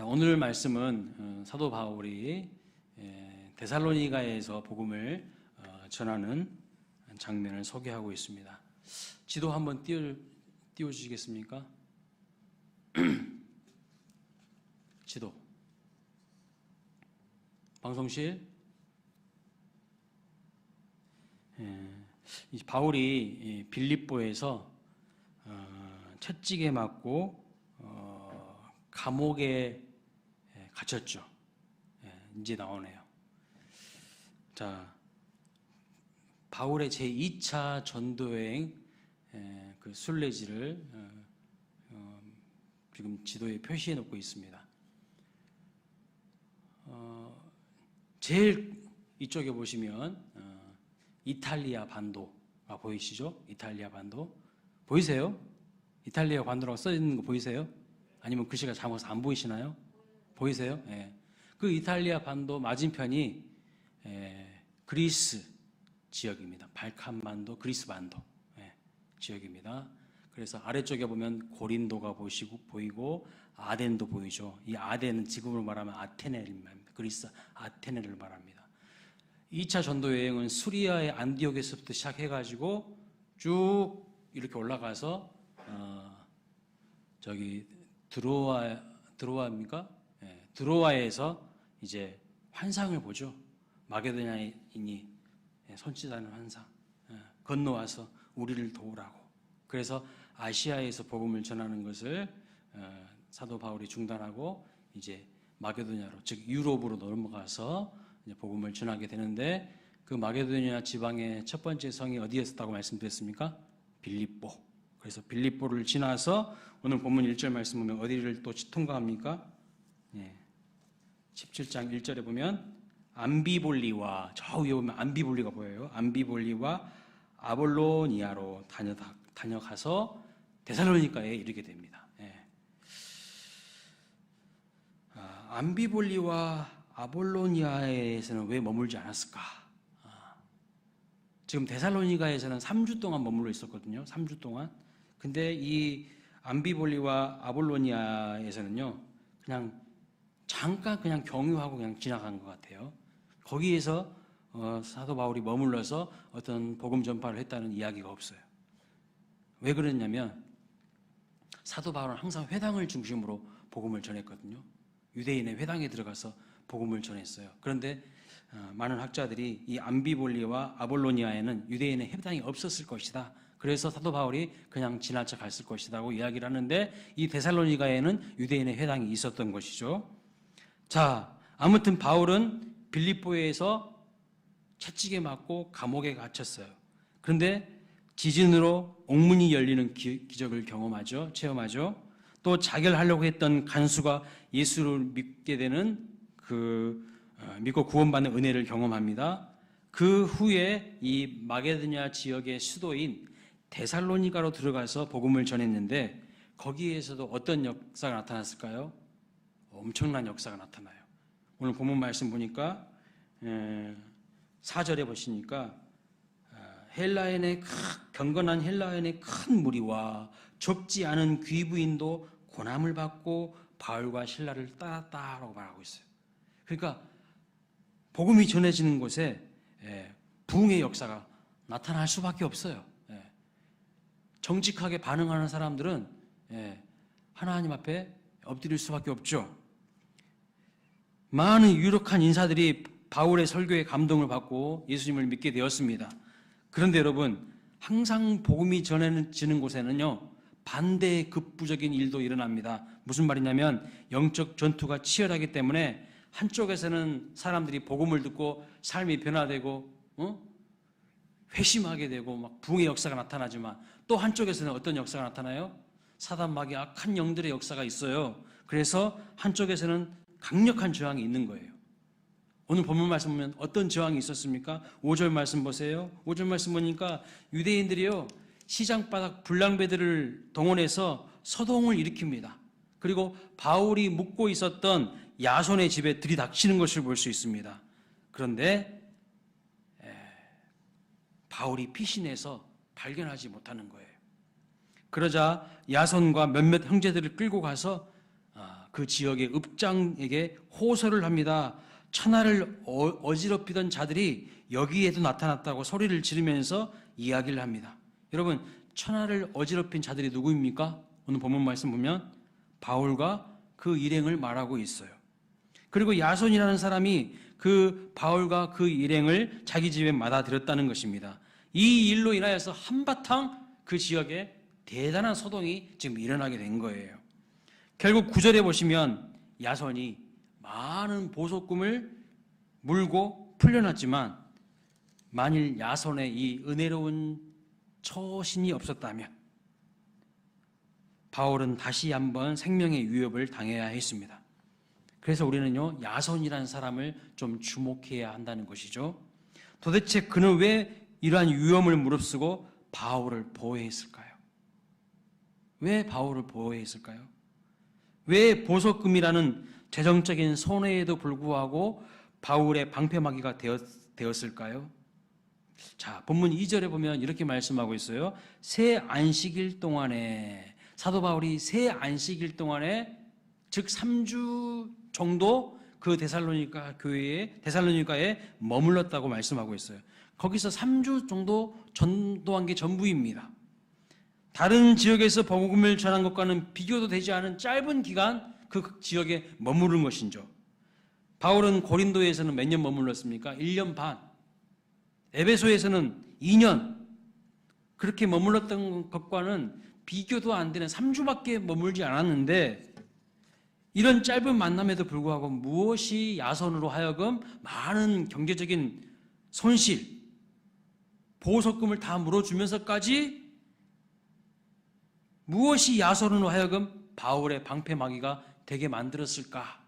자, 오늘 말씀은 사도 바울이 데살로니가에서 복음을 전하는 장면을 소개하고 있습니다. 지도 한번 띄워주시겠습니까? 지도. 방송실. 바울이 빌립보에서 채찍에 맞고 감옥에 갇혔죠. 이제 나오네요. 자, 바울의 제2차 전도여행 그 순례지를 지금 지도에 표시해 놓고 있습니다. 제일 이쪽에 보시면 이탈리아 반도가 보이시죠? 이탈리아 반도 보이세요? 이탈리아 반도라고 써 있는 거 보이세요? 아니면 글씨가 작아서 안 보이시나요? 보이세요? 예. 그 이탈리아 반도 맞은편이 그리스 지역입니다. 발칸반도, 그리스 반도 지역입니다. 그래서 아래쪽에 보면 고린도가 보이고 아덴도 보이죠. 이 아덴은 지금으로 말하면 아테네를 말합니다. 그리스 아테네를 말합니다. 2차 전도 여행은 수리아의 안디옥에서부터 시작해가지고 쭉 이렇게 올라가서 저기 드로아입니까? 드로아에서 이제 환상을 보죠. 마게도냐인이 손짓하는 환상. 건너와서 우리를 도우라고. 그래서 아시아에서 복음을 전하는 것을 사도 바울이 중단하고 이제 마게도냐로, 즉 유럽으로 넘어가서 이제 복음을 전하게 되는데, 그 마게도냐 지방의 첫 번째 성이 어디였었다고 말씀드렸습니까? 빌립보. 그래서 빌립보를 지나서 오늘 본문 1절 말씀 보면 어디를 또 통과합니까? 17장 1절에 보면 암비볼리와, 저 위에 보면 암비볼리가 보여요. 암비볼리와 아볼로니아로 다녀가서 데살로니가에 이르게 됩니다. 암비볼리와 아볼로니아에서는 왜 머물지 않았을까? 지금 데살로니가에서는 3주 동안 머물러 있었거든요. 3주 동안. 근데 이 암비볼리와 아볼로니아에서는요, 그냥 잠깐 그냥 경유하고 그냥 지나간 것 같아요. 거기에서 사도 바울이 머물러서 어떤 복음 전파를 했다는 이야기가 없어요. 왜 그랬냐면 사도 바울은 항상 회당을 중심으로 복음을 전했거든요. 유대인의 회당에 들어가서 복음을 전했어요. 그런데 많은 학자들이 이 암비볼리와 아볼로니아에는 유대인의 회당이 없었을 것이다. 그래서 사도 바울이 그냥 지나쳐 갔을 것이라고 이야기를 하는데, 이 데살로니가에는 유대인의 회당이 있었던 것이죠. 자, 아무튼 바울은 빌립보에서 채찍에 맞고 감옥에 갇혔어요. 그런데 지진으로 옥문이 열리는 기적을 체험하죠. 또 자결하려고 했던 간수가 예수를 믿게 되는 믿고 구원받는 은혜를 경험합니다. 그 후에 이 마게도냐 지역의 수도인 데살로니가로 들어가서 복음을 전했는데, 거기에서도 어떤 역사가 나타났을까요? 엄청난 역사가 나타나요. 오늘 본문 말씀 보니까 4절에 보시니까 경건한 헬라인의 큰 무리와 적지 않은 귀부인도 고난을 받고 바울과 실라를 따랐다라고 말하고 있어요. 그러니까 복음이 전해지는 곳에 부흥의 역사가 나타날 수밖에 없어요. 정직하게 반응하는 사람들은 하나님 앞에 엎드릴 수밖에 없죠. 많은 유력한 인사들이 바울의 설교에 감동을 받고 예수님을 믿게 되었습니다. 그런데 여러분, 항상 복음이 전해지는 곳에는요, 반대의 급부적인 일도 일어납니다. 무슨 말이냐면 영적 전투가 치열하기 때문에 한쪽에서는 사람들이 복음을 듣고 삶이 변화되고 회심하게 되고 막 부흥의 역사가 나타나지만, 또 한쪽에서는 어떤 역사가 나타나요? 사단 마귀 악한 영들의 역사가 있어요. 그래서 한쪽에서는 강력한 저항이 있는 거예요. 오늘 본문 말씀 보면 어떤 저항이 있었습니까? 5절 말씀 보세요. 5절 말씀 보니까 유대인들이요, 시장바닥 불량배들을 동원해서 서동을 일으킵니다. 그리고 바울이 묵고 있었던 야손의 집에 들이닥치는 것을 볼 수 있습니다. 그런데 바울이 피신해서 발견하지 못하는 거예요. 그러자 야손과 몇몇 형제들을 끌고 가서 그 지역의 읍장에게 호소를 합니다. 천하를 어지럽히던 자들이 여기에도 나타났다고 소리를 지르면서 이야기를 합니다. 여러분, 천하를 어지럽힌 자들이 누구입니까? 오늘 본문 말씀 보면 바울과 그 일행을 말하고 있어요. 그리고 야손이라는 사람이 그 바울과 그 일행을 자기 집에 맞아들였다는 것입니다. 이 일로 인하여서 한바탕 그 지역에 대단한 소동이 지금 일어나게 된 거예요. 결국 9절에 보시면 야손이 많은 보석금을 물고 풀려났지만 만일 야손의 이 은혜로운 처신이 없었다면 바울은 다시 한번 생명의 위협을 당해야 했습니다. 그래서 우리는요, 야손이라는 사람을 좀 주목해야 한다는 것이죠. 도대체 그는 왜 이러한 위험을 무릅쓰고 바울을 보호했을까요? 왜 바울을 보호했을까요? 왜 보석금이라는 재정적인 손해에도 불구하고 바울의 방패막이가 되었을까요? 자, 본문 2절에 보면 이렇게 말씀하고 있어요. 새 안식일 동안에, 사도 바울이 새 안식일 동안에, 즉 3주 정도 그 데살로니가에 머물렀다고 말씀하고 있어요. 거기서 3주 정도 전도한 게 전부입니다. 다른 지역에서 복음을 전한 것과는 비교도 되지 않은 짧은 기간 그 지역에 머무른 것이죠. 바울은 고린도에서는 몇 년 머물렀습니까? 1년 반. 에베소에서는 2년. 그렇게 머물렀던 것과는 비교도 안 되는 3주밖에 머물지 않았는데, 이런 짧은 만남에도 불구하고 무엇이 야손으로 하여금 많은 경제적인 손실, 보석금을 다 물어주면서까지 무엇이 야손으로 하여금 바울의 방패막이가 되게 만들었을까?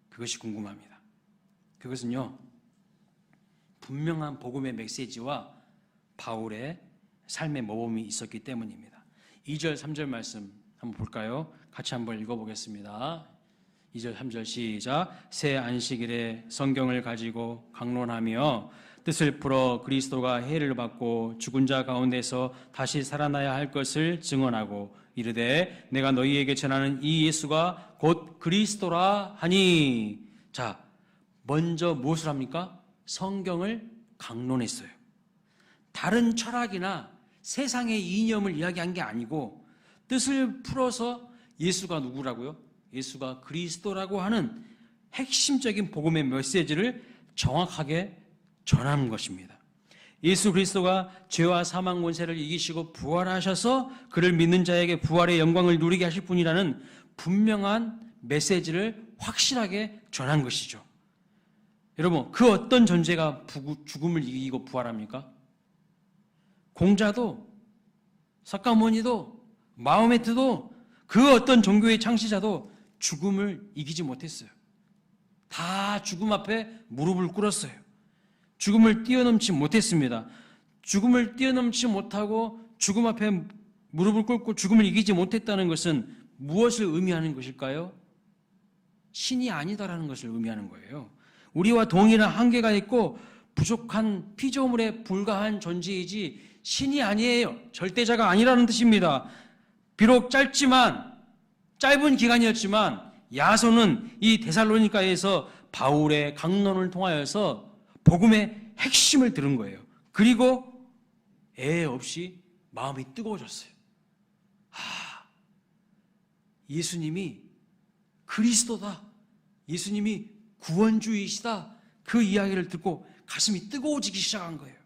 그것이 궁금합니다. 그것은요, 분명한 복음의 메시지와 바울의 삶의 모범이 있었기 때문입니다. 2절, 3절 말씀 한번 볼까요? 같이 한번 읽어보겠습니다. 2절, 3절 시작. 새 안식일에 성경을 가지고 강론하며 뜻을 풀어 그리스도가 해를 받고 죽은 자 가운데서 다시 살아나야 할 것을 증언하고 이르되 내가 너희에게 전하는 이 예수가 곧 그리스도라 하니. 자, 먼저 무엇을 합니까? 성경을 강론했어요. 다른 철학이나 세상의 이념을 이야기한 게 아니고 뜻을 풀어서 예수가 누구라고요? 예수가 그리스도라고 하는 핵심적인 복음의 메시지를 정확하게 전하는 것입니다. 예수 그리스도가 죄와 사망 권세를 이기시고 부활하셔서 그를 믿는 자에게 부활의 영광을 누리게 하실 분이라는 분명한 메시지를 확실하게 전한 것이죠. 여러분, 그 어떤 존재가 죽음을 이기고 부활합니까? 공자도, 석가모니도, 마호메트도, 그 어떤 종교의 창시자도 죽음을 이기지 못했어요. 다 죽음 앞에 무릎을 꿇었어요. 죽음을 뛰어넘지 못했습니다. 죽음을 뛰어넘지 못하고 죽음 앞에 무릎을 꿇고 죽음을 이기지 못했다는 것은 무엇을 의미하는 것일까요? 신이 아니다라는 것을 의미하는 거예요. 우리와 동일한 한계가 있고 부족한 피조물에 불과한 존재이지 신이 아니에요. 절대자가 아니라는 뜻입니다. 비록 짧은 기간이었지만 야손은 이 데살로니가에서 바울의 강론을 통하여서 복음의 핵심을 들은 거예요. 그리고 애 없이 마음이 뜨거워졌어요. 예수님이 그리스도다, 예수님이 구원주이시다, 그 이야기를 듣고 가슴이 뜨거워지기 시작한 거예요.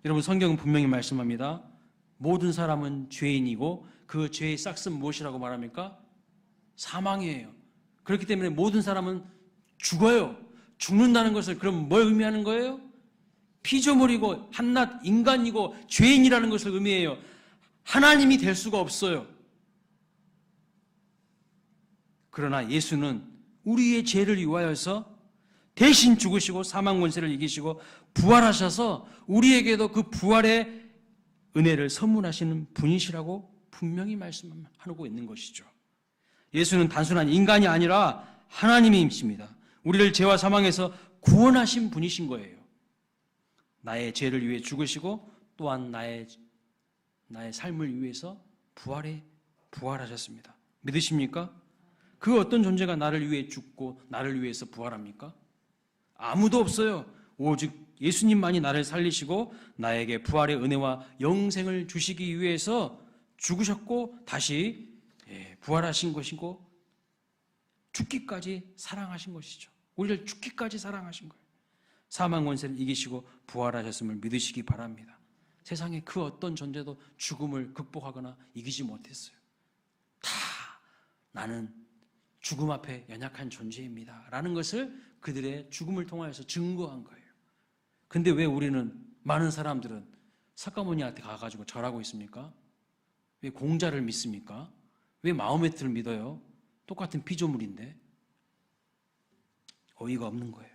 여러분, 성경은 분명히 말씀합니다. 모든 사람은 죄인이고 그 죄의 싹은 무엇이라고 말합니까? 사망이에요. 그렇기 때문에 모든 사람은 죽어요. 죽는다는 것을 그럼 뭘 의미하는 거예요? 피조물이고 한낱 인간이고 죄인이라는 것을 의미해요. 하나님이 될 수가 없어요. 그러나 예수는 우리의 죄를 위하여서 대신 죽으시고 사망 권세를 이기시고 부활하셔서 우리에게도 그 부활의 은혜를 선물하시는 분이시라고 분명히 말씀하고 있는 것이죠. 예수는 단순한 인간이 아니라 하나님이십니다. 우리를 죄와 사망에서 구원하신 분이신 거예요. 나의 죄를 위해 죽으시고 또한 나의 삶을 위해서 부활하셨습니다. 믿으십니까? 그 어떤 존재가 나를 위해 죽고 나를 위해서 부활합니까? 아무도 없어요. 오직 예수님만이 나를 살리시고 나에게 부활의 은혜와 영생을 주시기 위해서 죽으셨고 다시 부활하신 것이고 죽기까지 사랑하신 것이죠. 우리를 죽기까지 사랑하신 거예요. 사망 권세를 이기시고 부활하셨음을 믿으시기 바랍니다. 세상에 그 어떤 존재도 죽음을 극복하거나 이기지 못했어요. 다 나는 죽음 앞에 연약한 존재입니다 라는 것을 그들의 죽음을 통하여서 증거한 거예요. 근데 왜 우리는, 많은 사람들은 석가모니한테 가가지고 절하고 있습니까? 왜 공자를 믿습니까? 왜 마호메트를 믿어요? 똑같은 피조물인데. 어이가 없는 거예요.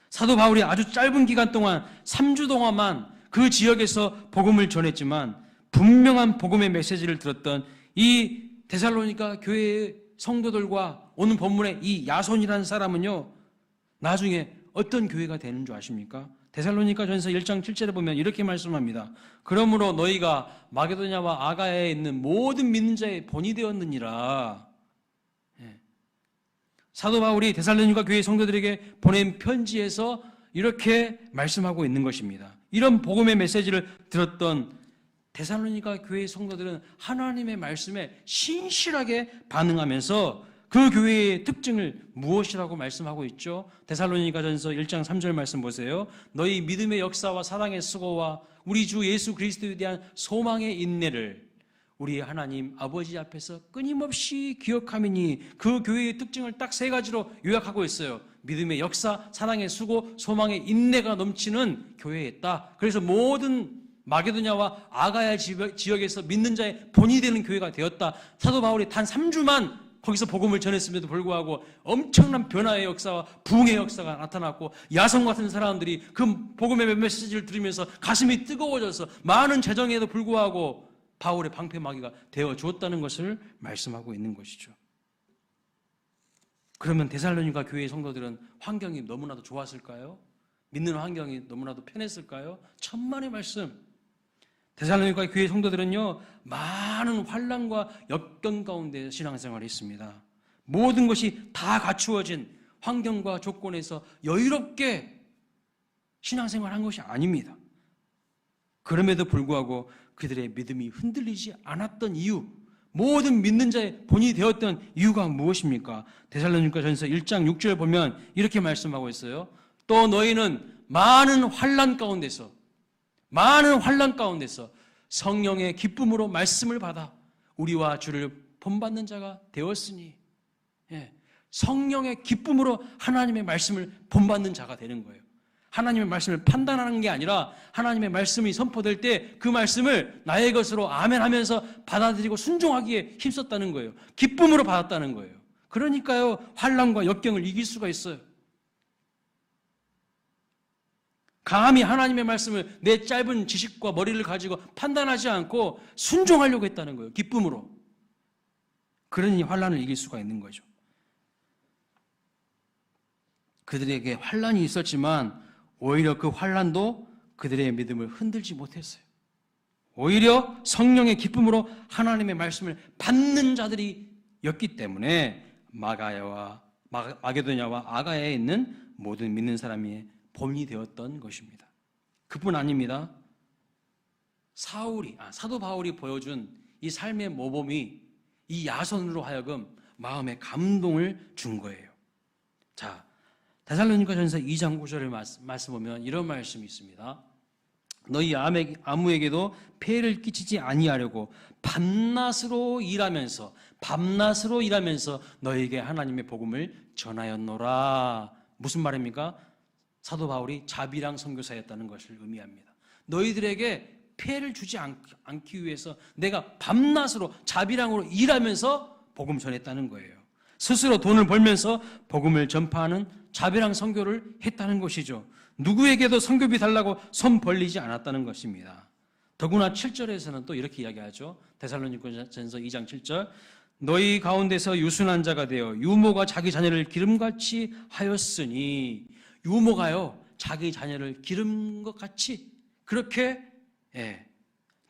사도 바울이 아주 짧은 기간 동안 3주 동안만 그 지역에서 복음을 전했지만 분명한 복음의 메시지를 들었던 이 데살로니가 교회의 성도들과 오늘 본문의 이 야손이라는 사람은요, 나중에 어떤 교회가 되는 줄 아십니까? 데살로니가 전서 1장 7절에 보면 이렇게 말씀합니다. 그러므로 너희가 마게도냐와 아가야에 있는 모든 믿는 자의 본이 되었느니라. 사도 바울이 데살로니가 교회 성도들에게 보낸 편지에서 이렇게 말씀하고 있는 것입니다. 이런 복음의 메시지를 들었던 데살로니가 교회 성도들은 하나님의 말씀에 신실하게 반응하면서 그 교회의 특징을 무엇이라고 말씀하고 있죠? 데살로니가전서 1장 3절 말씀 보세요. 너희 믿음의 역사와 사랑의 수고와 우리 주 예수 그리스도에 대한 소망의 인내를 우리 하나님 아버지 앞에서 끊임없이 기억하미니, 그 교회의 특징을 딱 3가지로 요약하고 있어요. 믿음의 역사, 사랑의 수고, 소망의 인내가 넘치는 교회였다. 그래서 모든 마게도냐와 아가야 지역에서 믿는 자의 본이 되는 교회가 되었다. 사도 바울이 단 3주만 거기서 복음을 전했음에도 불구하고 엄청난 변화의 역사와 부흥의 역사가 나타났고, 야성 같은 사람들이 그 복음의 메시지를 들으면서 가슴이 뜨거워져서 많은 재정에도 불구하고 바울의 방패막이가 되어 주었다는 것을 말씀하고 있는 것이죠. 그러면 데살로니가 교회의 성도들은 환경이 너무나도 좋았을까요? 믿는 환경이 너무나도 편했을까요? 천만의 말씀. 데살로니가 교회의 성도들은요, 많은 환난과 역경 가운데 신앙생활을 했습니다. 모든 것이 다 갖추어진 환경과 조건에서 여유롭게 신앙생활한 것이 아닙니다. 그럼에도 불구하고 그들의 믿음이 흔들리지 않았던 이유, 모든 믿는 자의 본이 되었던 이유가 무엇입니까? 데살로니가전서 1장 6절 보면 이렇게 말씀하고 있어요. 또 너희는 많은 환난 가운데서 성령의 기쁨으로 말씀을 받아 우리와 주를 본받는 자가 되었으니, 성령의 기쁨으로 하나님의 말씀을 본받는 자가 되는 거예요. 하나님의 말씀을 판단하는 게 아니라 하나님의 말씀이 선포될 때 그 말씀을 나의 것으로 아멘하면서 받아들이고 순종하기에 힘썼다는 거예요. 기쁨으로 받았다는 거예요. 그러니까요, 환난과 역경을 이길 수가 있어요. 감히 하나님의 말씀을 내 짧은 지식과 머리를 가지고 판단하지 않고 순종하려고 했다는 거예요. 기쁨으로. 그러니 환난을 이길 수가 있는 거죠. 그들에게 환난이 있었지만 오히려 그 환난도 그들의 믿음을 흔들지 못했어요. 오히려 성령의 기쁨으로 하나님의 말씀을 받는 자들이었기 때문에 마게도냐와 아가야에 있는 모든 믿는 사람이 본이 되었던 것입니다. 그뿐 아닙니다. 사도 바울이 보여준 이 삶의 모범이 이 야손으로 하여금 마음에 감동을 준 거예요. 자, 데살로니가전서 2장 9절을 말씀 보면 이런 말씀이 있습니다. 너희 아무에게도 폐해를 끼치지 아니하려고 밤낮으로 일하면서 너희에게 하나님의 복음을 전하였노라. 무슨 말입니까? 사도 바울이 자비랑 선교사였다는 것을 의미합니다. 너희들에게 폐해를 주지 않기 위해서 내가 밤낮으로 자비랑으로 일하면서 복음 전했다는 거예요. 스스로 돈을 벌면서 복음을 전파하는 자비랑 선교를 했다는 것이죠. 누구에게도 선교비 달라고 손 벌리지 않았다는 것입니다. 더구나 7절에서는 또 이렇게 이야기하죠. 데살로니가전서 2장 7절. 너희 가운데서 유순한 자가 되어 유모가 자기 자녀를 기름같이 하였으니, 유모가요, 자기 자녀를 기름 것 같이 그렇게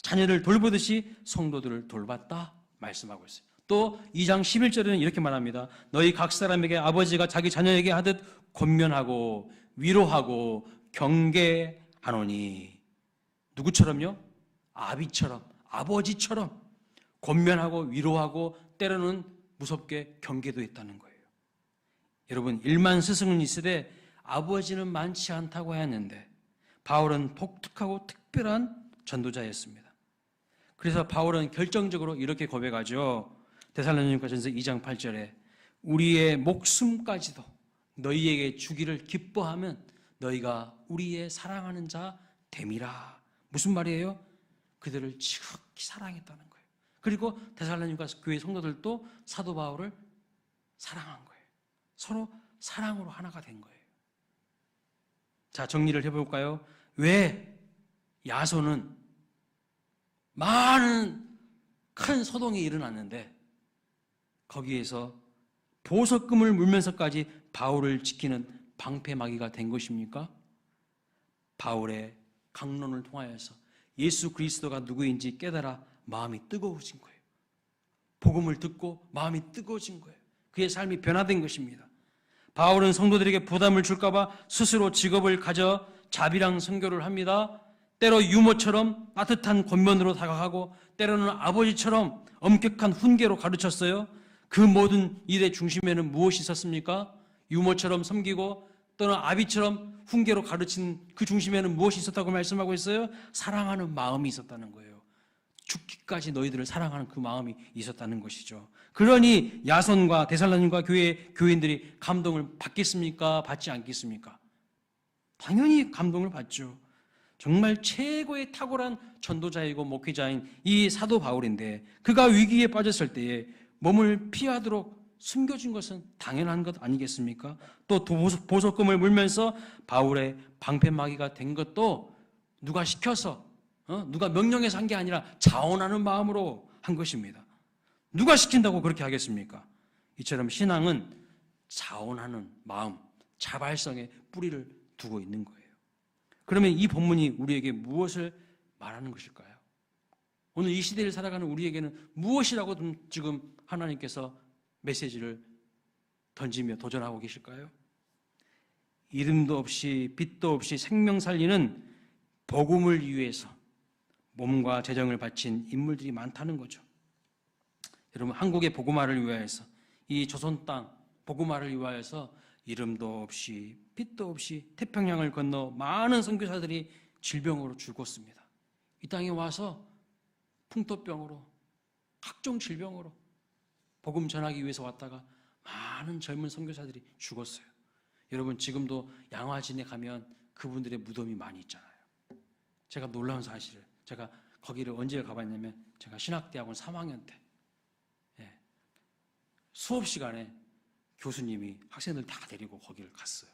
자녀를 돌보듯이 성도들을 돌봤다 말씀하고 있어요. 또 2장 11절에는 이렇게 말합니다. 너희 각 사람에게 아버지가 자기 자녀에게 하듯 권면하고 위로하고 경계하노니. 누구처럼요? 아비처럼, 아버지처럼 권면하고 위로하고 때로는 무섭게 경계도 했다는 거예요. 여러분, 일만 스승은 있으되 아버지는 많지 않다고 하였는데 바울은 독특하고 특별한 전도자였습니다. 그래서 바울은 결정적으로 이렇게 고백하죠. 데살로니가전서 2장 8절에 우리의 목숨까지도 너희에게 주기를 기뻐하면 너희가 우리의 사랑하는 자 됨이라. 무슨 말이에요? 그들을 지극히 사랑했다는 거예요. 그리고 데살로니가 교회 성도들도 사도 바울을 사랑한 거예요. 서로 사랑으로 하나가 된 거예요. 자, 정리를 해볼까요? 왜 야손은 많은 큰 소동이 일어났는데 거기에서 보석금을 물면서까지 바울을 지키는 방패막이가 된 것입니까? 바울의 강론을 통하여서 예수 그리스도가 누구인지 깨달아 마음이 뜨거워진 거예요. 복음을 듣고 마음이 뜨거워진 거예요. 그의 삶이 변화된 것입니다. 바울은 성도들에게 부담을 줄까봐 스스로 직업을 가져 자비랑 선교를 합니다. 때로 유모처럼 따뜻한 권면으로 다가가고 때로는 아버지처럼 엄격한 훈계로 가르쳤어요. 그 모든 일의 중심에는 무엇이 있었습니까? 유모처럼 섬기고 또는 아비처럼 훈계로 가르친 그 중심에는 무엇이 있었다고 말씀하고 있어요? 사랑하는 마음이 있었다는 거예요. 죽기까지 너희들을 사랑하는 그 마음이 있었다는 것이죠. 그러니 야손과 데살로니가 교회 교인들이 감동을 받겠습니까? 받지 않겠습니까? 당연히 감동을 받죠. 정말 최고의 탁월한 전도자이고 목회자인 이 사도 바울인데 그가 위기에 빠졌을 때에 몸을 피하도록 숨겨진 것은 당연한 것 아니겠습니까? 또 보석금을 물면서 바울의 방패막이가 된 것도 누가 시켜서 누가 명령해서 한 게 아니라 자원하는 마음으로 한 것입니다. 누가 시킨다고 그렇게 하겠습니까? 이처럼 신앙은 자원하는 마음, 자발성에 뿌리를 두고 있는 거예요. 그러면 이 본문이 우리에게 무엇을 말하는 것일까요? 오늘 이 시대를 살아가는 우리에게는 무엇이라고 지금 하나님께서 메시지를 던지며 도전하고 계실까요? 이름도 없이 빛도 없이 생명 살리는 복음을 위해서 몸과 재정을 바친 인물들이 많다는 거죠. 여러분, 한국의 복음화를 위하여서, 이 조선 땅 복음화를 위하여서 이름도 없이 빛도 없이 태평양을 건너 많은 선교사들이 질병으로 죽었습니다. 이 땅에 와서 풍토병으로, 각종 질병으로 복음 전하기 위해서 왔다가 많은 젊은 선교사들이 죽었어요. 여러분, 지금도 양화진에 가면 그분들의 무덤이 많이 있잖아요. 제가 놀라운 사실을, 제가 거기를 언제 가봤냐면 제가 신학대학원 3학년 때 수업 시간에 교수님이 학생들 다 데리고 거기를 갔어요.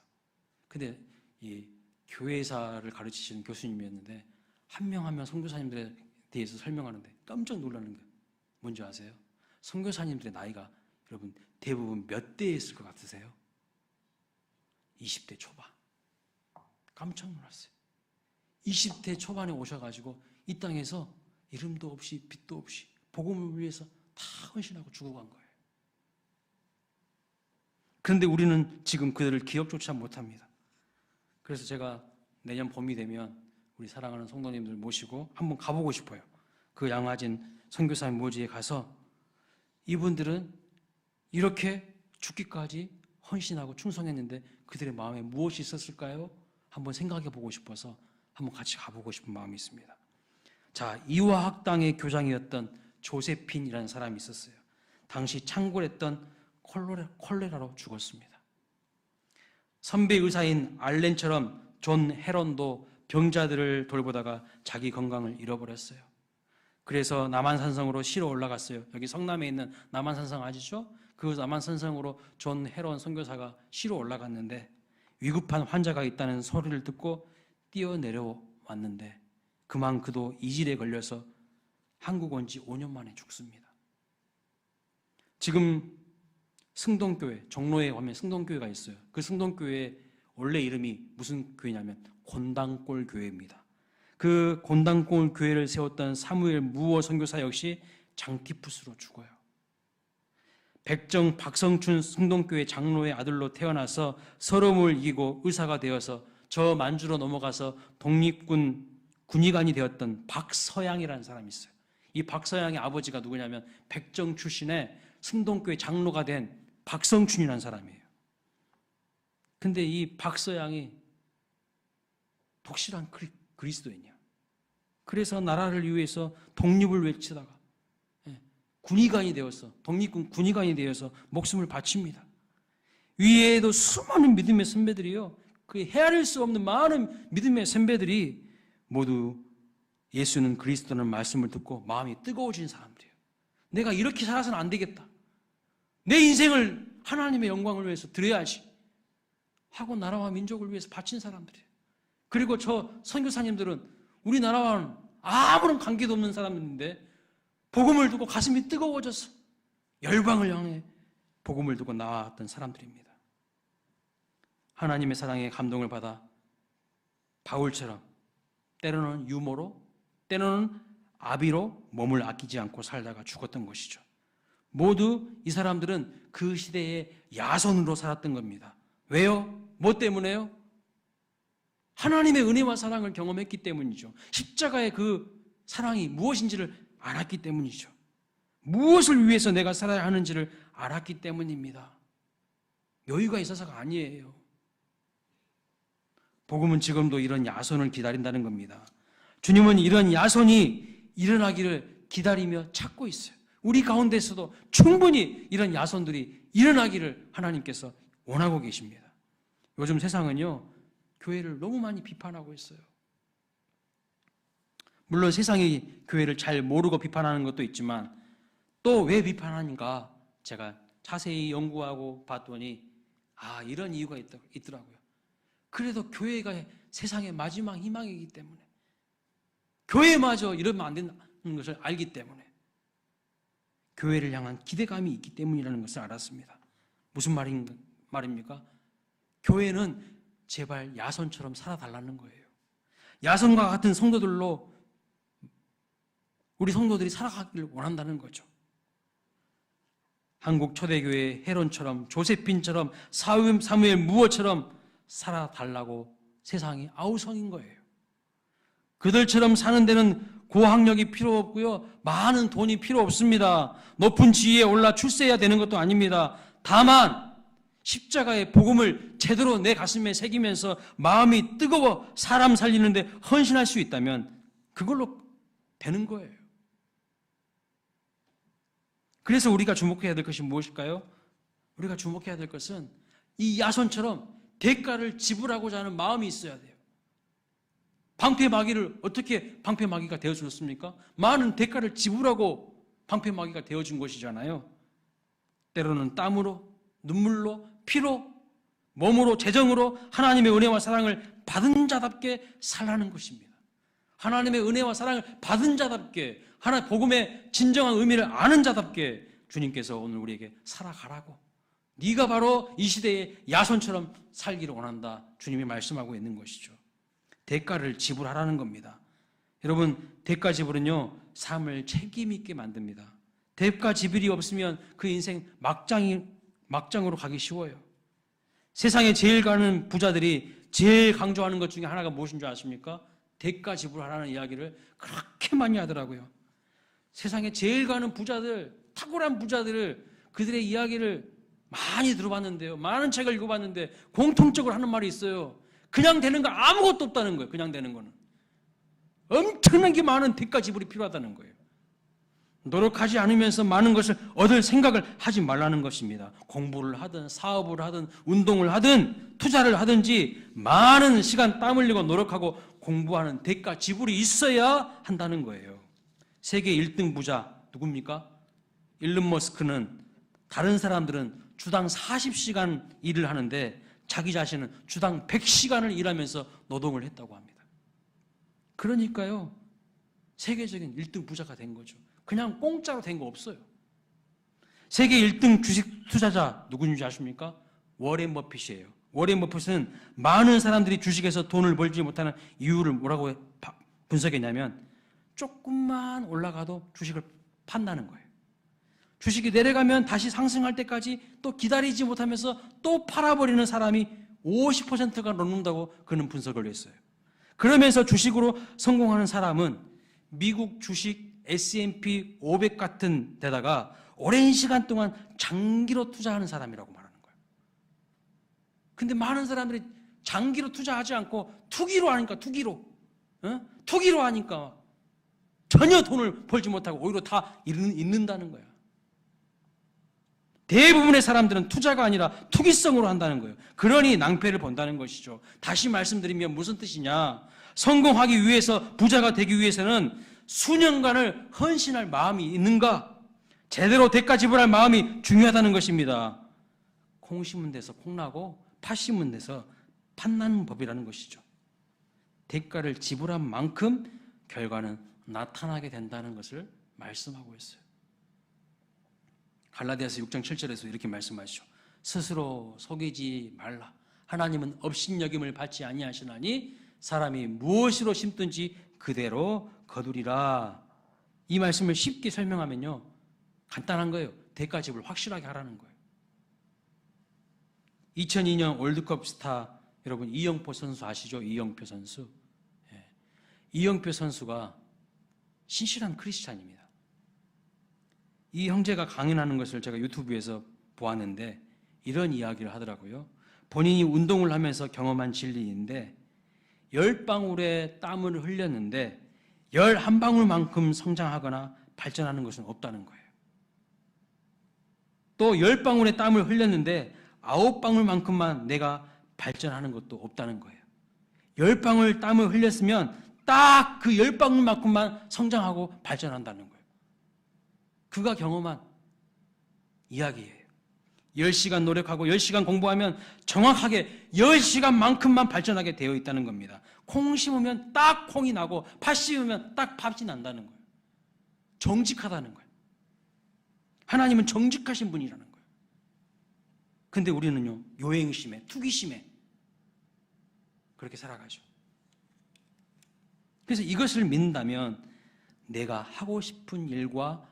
근데 이 교회사를 가르치시는 교수님이었는데 한 명 한 명 선교사님들에 대해서 설명하는데 깜짝 놀라는 게 뭔지 아세요? 선교사님들의 나이가 여러분 대부분 몇 대에 있을 것 같으세요? 20대 초반. 깜짝 놀랐어요. 20대 초반에 오셔가지고 이 땅에서 이름도 없이 빛도 없이 복음을 위해서 다 헌신하고 죽어간 거예요. 그런데 우리는 지금 그들을 기억조차 못합니다. 그래서 제가 내년 봄이 되면 우리 사랑하는 성도님들 모시고 한번 가보고 싶어요. 그 양화진 선교사님 모지에 가서 이분들은 이렇게 죽기까지 헌신하고 충성했는데 그들의 마음에 무엇이 있었을까요? 한번 생각해 보고 싶어서 한번 같이 가보고 싶은 마음이 있습니다. 자, 이화 학당의 교장이었던 조세핀이라는 사람이 있었어요. 당시 창궐했던 콜레라로 죽었습니다. 선배 의사인 알렌처럼 존 헤런도 병자들을 돌보다가 자기 건강을 잃어버렸어요. 그래서 남한산성으로 쉬러 올라갔어요. 여기 성남에 있는 남한산성 아시죠? 그 남한산성으로 존 헤런 선교사가 쉬러 올라갔는데 위급한 환자가 있다는 소리를 듣고 뛰어내려왔는데 그만 그도 이질에 걸려서 한국 온 지 5년 만에 죽습니다. 지금 승동교회, 종로에 가면 승동교회가 있어요. 그 승동교회 원래 이름이 무슨 교회냐면 곤당골 교회입니다. 그 곤당골 교회를 세웠던 사무엘 무어 선교사 역시 장티푸스로 죽어요. 백정 박성춘 승동교회 장로의 아들로 태어나서 서러움을 이기고 의사가 되어서 저 만주로 넘어가서 독립군 군의관이 되었던 박서양이라는 사람이 있어요. 이 박서양의 아버지가 누구냐면 백정 출신의 승동교회 장로가 된 박성춘이라는 사람이에요. 근데 이 박서양이 독실한 그리스도인이야. 그래서 나라를 위해서 독립을 외치다가 군의관이 되어서, 독립군 군의관이 되어서 목숨을 바칩니다. 위에도 수많은 믿음의 선배들이요, 그 헤아릴 수 없는 많은 믿음의 선배들이 모두 예수는 그리스도라는 말씀을 듣고 마음이 뜨거워진 사람들이에요. 내가 이렇게 살아서는 안 되겠다. 내 인생을 하나님의 영광을 위해서 드려야지 하고 나라와 민족을 위해서 바친 사람들이에요. 그리고 저 선교사님들은 우리나라와는 아무런 관계도 없는 사람인데 복음을 두고 가슴이 뜨거워져서 열방을 향해 복음을 두고 나왔던 사람들입니다. 하나님의 사랑에 감동을 받아 바울처럼 때로는 유머로, 때로는 아비로 몸을 아끼지 않고 살다가 죽었던 것이죠. 모두 이 사람들은 그 시대의 야손으로 살았던 겁니다. 왜요? 뭐 때문에요? 하나님의 은혜와 사랑을 경험했기 때문이죠. 십자가의 그 사랑이 무엇인지를 알았기 때문이죠. 무엇을 위해서 내가 살아야 하는지를 알았기 때문입니다. 여유가 있어서가 아니에요. 복음은 지금도 이런 야손을 기다린다는 겁니다. 주님은 이런 야손이 일어나기를 기다리며 찾고 있어요. 우리 가운데서도 충분히 이런 야손들이 일어나기를 하나님께서 원하고 계십니다. 요즘 세상은요, 교회를 너무 많이 비판하고 있어요. 물론 세상이 교회를 잘 모르고 비판하는 것도 있지만 또 왜 비판하는가 제가 자세히 연구하고 봤더니 이런 이유가 있더라고요. 그래도 교회가 세상의 마지막 희망이기 때문에, 교회마저 이러면 안 된다는 것을 알기 때문에, 교회를 향한 기대감이 있기 때문이라는 것을 알았습니다. 무슨 말입니까? 교회는 제발 야손처럼 살아달라는 거예요. 야손과 같은 성도들로 우리 성도들이 살아가기를 원한다는 거죠. 한국 초대교회 헤론처럼, 조세핀처럼, 사무엘 무어처럼 살아달라고 세상이 아우성인 거예요. 그들처럼 사는 데는 고학력이 필요 없고요, 많은 돈이 필요 없습니다. 높은 지위에 올라 출세해야 되는 것도 아닙니다. 다만 십자가의 복음을 제대로 내 가슴에 새기면서 마음이 뜨거워 사람 살리는데 헌신할 수 있다면 그걸로 되는 거예요. 그래서 우리가 주목해야 될 것이 무엇일까요? 우리가 주목해야 될 것은 이 야손처럼 대가를 지불하고자 하는 마음이 있어야 돼요. 방패마귀를 어떻게 방패마귀가 되어주었습니까? 많은 대가를 지불하고 방패마귀가 되어준 것이잖아요. 때로는 땀으로, 눈물로, 피로, 몸으로, 재정으로 하나님의 은혜와 사랑을 받은 자답게 살라는 것입니다. 하나님의 은혜와 사랑을 받은 자답게, 하나님 복음의 진정한 의미를 아는 자답게 주님께서 오늘 우리에게 살아가라고, 네가 바로 이 시대의 야손처럼 살기를 원한다, 주님이 말씀하고 있는 것이죠. 대가를 지불하라는 겁니다. 여러분, 대가 지불은요, 삶을 책임 있게 만듭니다. 대가 지불이 없으면 그 인생 막장으로 가기 쉬워요. 세상에 제일 가는 부자들이 제일 강조하는 것 중에 하나가 무엇인 줄 아십니까? 대가 지불하라는 이야기를 그렇게 많이 하더라고요. 세상에 제일 가는 부자들, 탁월한 부자들을, 그들의 이야기를 많이 들어봤는데요, 많은 책을 읽어봤는데 공통적으로 하는 말이 있어요. 그냥 되는 거 아무것도 없다는 거예요. 그냥 되는 거는 엄청나게 많은 대가 지불이 필요하다는 거예요. 노력하지 않으면서 많은 것을 얻을 생각을 하지 말라는 것입니다. 공부를 하든 사업을 하든 운동을 하든 투자를 하든지 많은 시간 땀 흘리고 노력하고 공부하는 대가 지불이 있어야 한다는 거예요. 세계 1등 부자 누굽니까? 일론 머스크는, 다른 사람들은 주당 40시간 일을 하는데 자기 자신은 주당 100시간을 일하면서 노동을 했다고 합니다. 그러니까요, 세계적인 1등 부자가 된 거죠. 그냥 공짜로 된 거 없어요. 세계 1등 주식 투자자 누구인지 아십니까? 워렌 버핏이에요. 워렌 버핏은 많은 사람들이 주식에서 돈을 벌지 못하는 이유를 뭐라고 분석했냐면 조금만 올라가도 주식을 판다는 거예요. 주식이 내려가면 다시 상승할 때까지 또 기다리지 못하면서 또 팔아버리는 사람이 50%가 넘는다고 그는 분석을 했어요. 그러면서 주식으로 성공하는 사람은 미국 주식 S&P 500 같은 데다가 오랜 시간 동안 장기로 투자하는 사람이라고 말하는 거예요. 근데 많은 사람들이 장기로 투자하지 않고 투기로 하니까 투기로 하니까 전혀 돈을 벌지 못하고 오히려 다 잃는다는 거야. 대부분의 사람들은 투자가 아니라 투기성으로 한다는 거예요. 그러니 낭패를 본다는 것이죠. 다시 말씀드리면 무슨 뜻이냐? 성공하기 위해서, 부자가 되기 위해서는 수년간을 헌신할 마음이 있는가? 제대로 대가 지불할 마음이 중요하다는 것입니다. 콩 심은 데서 콩 나고 팥 심은 데서 팥 나는 법이라는 것이죠. 대가를 지불한 만큼 결과는 나타나게 된다는 것을 말씀하고 있어요. 갈라디아서 6장 7절에서 이렇게 말씀하시죠. 스스로 속이지 말라. 하나님은 업신여김을 받지 아니하시나니 사람이 무엇으로 심든지 그대로 거두리라. 이 말씀을 쉽게 설명하면요, 간단한 거예요. 대가 지불 확실하게 하라는 거예요. 2002년 월드컵 스타 여러분 이영표 선수 아시죠? 이영표 선수. 이영표 선수가 신실한 크리스찬입니다. 이 형제가 강연하는 것을 제가 유튜브에서 보았는데 이런 이야기를 하더라고요. 본인이 운동을 하면서 경험한 진리인데 10방울의 땀을 흘렸는데 11방울만큼 성장하거나 발전하는 것은 없다는 거예요. 또 10방울의 땀을 흘렸는데 9방울만큼만 내가 발전하는 것도 없다는 거예요. 10방울 땀을 흘렸으면 딱 그 10방울만큼만 성장하고 발전한다는 거예요. 그가 경험한 이야기예요. 10시간 노력하고 10시간 공부하면 정확하게 10시간만큼만 발전하게 되어 있다는 겁니다. 콩 심으면 딱 콩이 나고 팥 심으면 딱 팥이 난다는 거예요. 정직하다는 거예요. 하나님은 정직하신 분이라는 거예요. 근데 우리는요, 요행심에, 투기심에 그렇게 살아가죠. 그래서 이것을 믿는다면 내가 하고 싶은 일과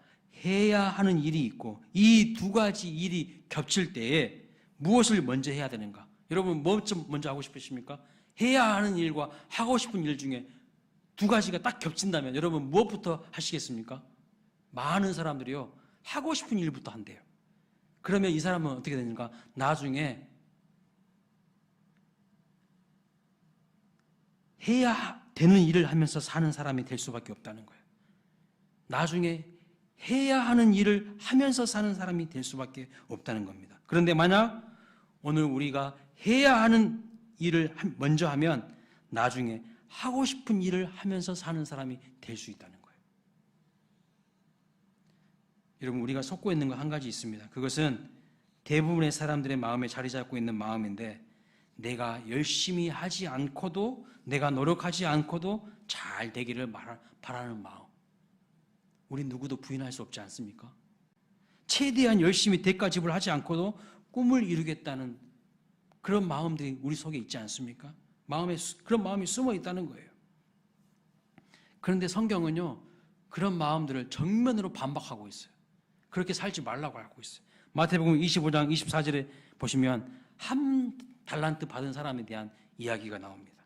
해야 하는 일이 있고 이 두 가지 일이 겹칠 때에 무엇을 먼저 해야 되는가? 여러분 뭐 먼저 하고 싶으십니까? 해야 하는 일과 하고 싶은 일 중에 두 가지가 딱 겹친다면 여러분 무엇부터 하시겠습니까? 많은 사람들이요, 하고 싶은 일부터 한대요. 그러면 이 사람은 어떻게 되는가? 나중에 해야 되는 일을 하면서 사는 사람이 될 수밖에 없다는 거예요. 나중에 해야 하는 일을 하면서 사는 사람이 될 수밖에 없다는 겁니다. 그런데 만약 오늘 우리가 해야 하는 일을 먼저 하면 나중에 하고 싶은 일을 하면서 사는 사람이 될 수 있다는 거예요. 여러분, 우리가 속고 있는 거 한 가지 있습니다. 그것은 대부분의 사람들의 마음에 자리 잡고 있는 마음인데 내가 열심히 하지 않고도, 내가 노력하지 않고도 잘 되기를 바라는 마음. 우리 누구도 부인할 수 없지 않습니까? 최대한 열심히 대가 지불하지 않고도 꿈을 이루겠다는 그런 마음들이 우리 속에 있지 않습니까? 그런 마음이 숨어 있다는 거예요. 그런데 성경은요, 그런 마음들을 정면으로 반박하고 있어요. 그렇게 살지 말라고 하고 있어요. 마태복음 25장 24절에 보시면 한 달란트 받은 사람에 대한 이야기가 나옵니다.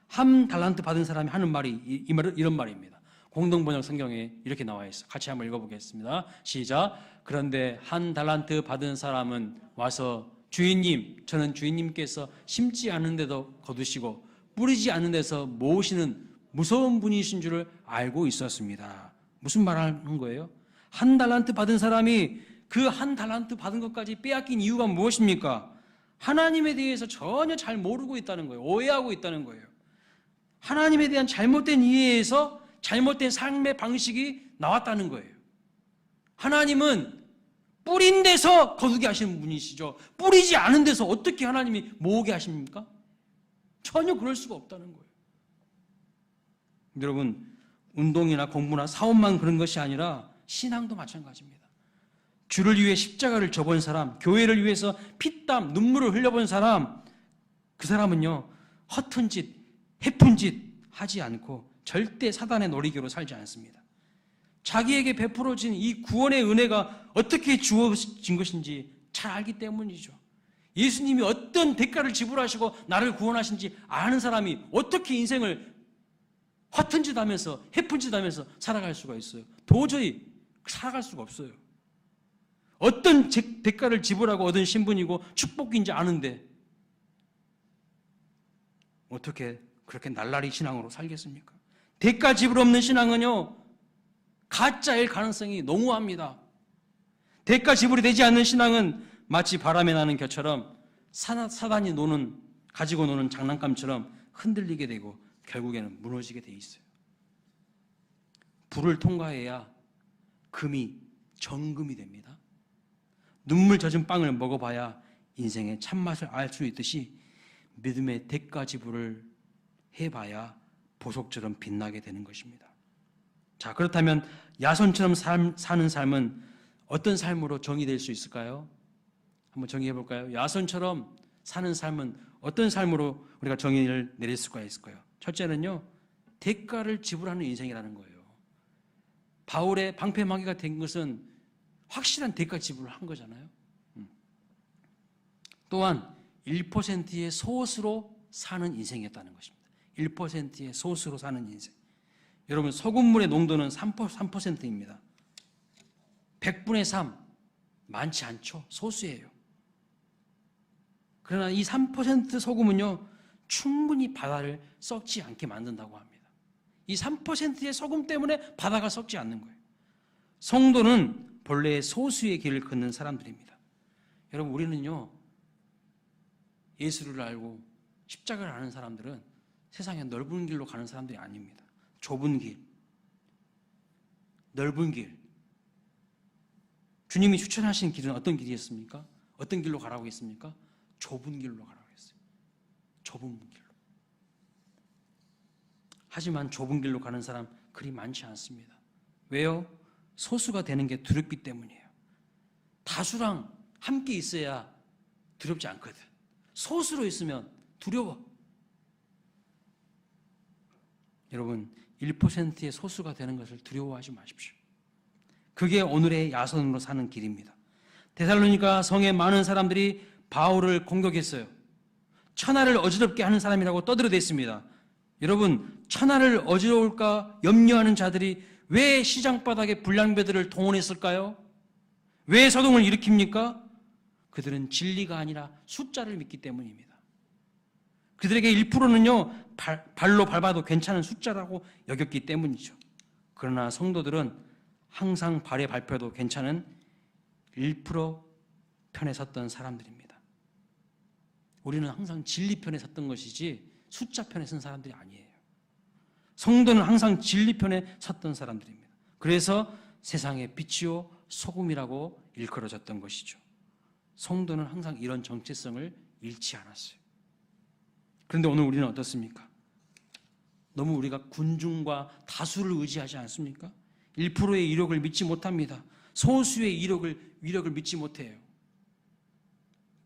한 달란트 받은 사람이 하는 말이 이런 말입니다. 공동번역 성경에 이렇게 나와 있어요. 같이 한번 읽어보겠습니다. 시작. 그런데 한 달란트 받은 사람은 와서 주인님, 저는 주인님께서 심지 않은 데도 거두시고 뿌리지 않은 데서 모으시는 무서운 분이신 줄을 알고 있었습니다. 무슨 말 하는 거예요? 한 달란트 받은 사람이 그 한 달란트 받은 것까지 빼앗긴 이유가 무엇입니까? 하나님에 대해서 전혀 잘 모르고 있다는 거예요. 오해하고 있다는 거예요. 하나님에 대한 잘못된 이해에서 잘못된 삶의 방식이 나왔다는 거예요. 하나님은 뿌린 데서 거두게 하시는 분이시죠. 뿌리지 않은 데서 어떻게 하나님이 모으게 하십니까? 전혀 그럴 수가 없다는 거예요. 여러분, 운동이나 공부나 사업만 그런 것이 아니라 신앙도 마찬가지입니다. 주를 위해 십자가를 져본 사람, 교회를 위해서 피땀, 눈물을 흘려본 사람, 그 사람은요, 허튼 짓, 해픈 짓 하지 않고 절대 사단의 놀이개로 살지 않습니다. 자기에게 베풀어진 이 구원의 은혜가 어떻게 주어진 것인지 잘 알기 때문이죠. 예수님이 어떤 대가를 지불하시고 나를 구원하신지 아는 사람이 어떻게 인생을 허튼 짓 하면서 해픈 짓 하면서 살아갈 수가 있어요? 도저히 살아갈 수가 없어요. 어떤 대가를 지불하고 얻은 신분이고 축복인지 아는데 어떻게 그렇게 날라리 신앙으로 살겠습니까? 대가 지불 없는 신앙은요, 가짜일 가능성이 너무합니다. 대가 지불이 되지 않는 신앙은 마치 바람에 나는 겨처럼 사단이 가지고 노는 장난감처럼 흔들리게 되고 결국에는 무너지게 돼 있어요. 불을 통과해야 금이 정금이 됩니다. 눈물 젖은 빵을 먹어봐야 인생의 참맛을 알 수 있듯이 믿음의 대가 지불을 해봐야 보석처럼 빛나게 되는 것입니다. 자, 그렇다면 야손처럼 사는 삶은 어떤 삶으로 정의될 수 있을까요? 한번 정의해 볼까요? 야손처럼 사는 삶은 어떤 삶으로 우리가 정의를 내릴 수가 있을까요? 첫째는요, 대가를 지불하는 인생이라는 거예요. 바울의 방패막이가 된 것은 확실한 대가 지불을 한 거잖아요. 또한 1%의 소수로 사는 인생이었다는 것입니다. 1%의 소수로 사는 인생. 여러분, 소금물의 농도는 3%입니다. 100분의 3, 많지 않죠? 소수예요. 그러나 이 3% 소금은요, 충분히 바다를 썩지 않게 만든다고 합니다. 이 3%의 소금 때문에 바다가 썩지 않는 거예요. 성도는 본래 소수의 길을 걷는 사람들입니다. 여러분, 우리는요, 예수를 알고 십자가를 아는 사람들은 세상에 넓은 길로 가는 사람들이 아닙니다. 좁은 길, 넓은 길. 주님이 추천하신 길은 어떤 길이었습니까? 어떤 길로 가라고 했습니까? 좁은 길로 가라고 했어요. 좁은 길로. 하지만 좁은 길로 가는 사람 그리 많지 않습니다. 왜요? 소수가 되는 게 두렵기 때문이에요. 다수랑 함께 있어야 두렵지 않거든. 소수로 있으면 두려워. 여러분, 1%의 소수가 되는 것을 두려워하지 마십시오. 그게 오늘의 야손으로 사는 길입니다. 데살로니가 성의 많은 사람들이 바울을 공격했어요. 천하를 어지럽게 하는 사람이라고 떠들어댔습니다. 여러분, 천하를 어지러울까 염려하는 자들이 왜 시장바닥에 불량배들을 동원했을까요? 왜 소동을 일으킵니까? 그들은 진리가 아니라 숫자를 믿기 때문입니다. 그들에게 1%는요, 발로 밟아도 괜찮은 숫자라고 여겼기 때문이죠. 그러나 성도들은 항상 발에 밟혀도 괜찮은 1% 편에 섰던 사람들입니다. 우리는 항상 진리 편에 섰던 것이지 숫자 편에 선 사람들이 아니에요. 성도는 항상 진리 편에 섰던 사람들입니다. 그래서 세상의 빛이요 소금이라고 일컬어졌던 것이죠. 성도는 항상 이런 정체성을 잃지 않았어요. 그런데 오늘 우리는 어떻습니까? 너무 우리가 군중과 다수를 의지하지 않습니까? 1%의 이력을 믿지 못합니다. 소수의 위력을 믿지 못해요.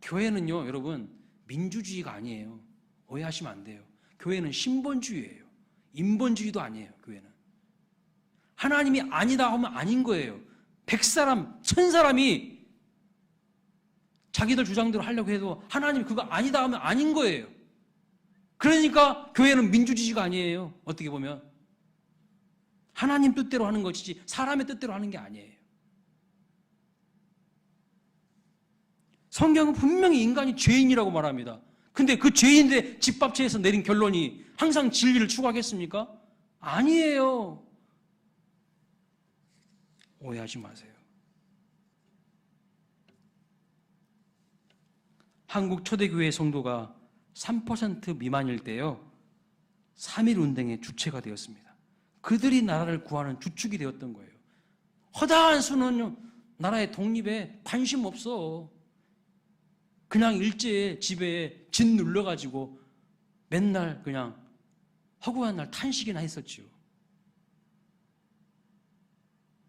교회는요, 여러분, 민주주의가 아니에요. 오해하시면 안 돼요. 교회는 신본주의예요. 인본주의도 아니에요, 교회는. 하나님이 아니다 하면 아닌 거예요. 100사람, 1000사람이 자기들 주장대로 하려고 해도 하나님이 그거 아니다 하면 아닌 거예요. 그러니까 교회는 민주주의가 아니에요. 어떻게 보면. 하나님 뜻대로 하는 것이지 사람의 뜻대로 하는 게 아니에요. 성경은 분명히 인간이 죄인이라고 말합니다. 근데 그 죄인들의 집합체에서 내린 결론이 항상 진리를 추구하겠습니까? 아니에요. 오해하지 마세요. 한국 초대교회 성도가 3% 미만일 때요, 3.1운동의 주체가 되었습니다. 그들이 나라를 구하는 주축이 되었던 거예요. 허다한 수는 나라의 독립에 관심 없어. 그냥 일제에 집에 진 눌러가지고 맨날 그냥 허구한 날 탄식이나 했었지요.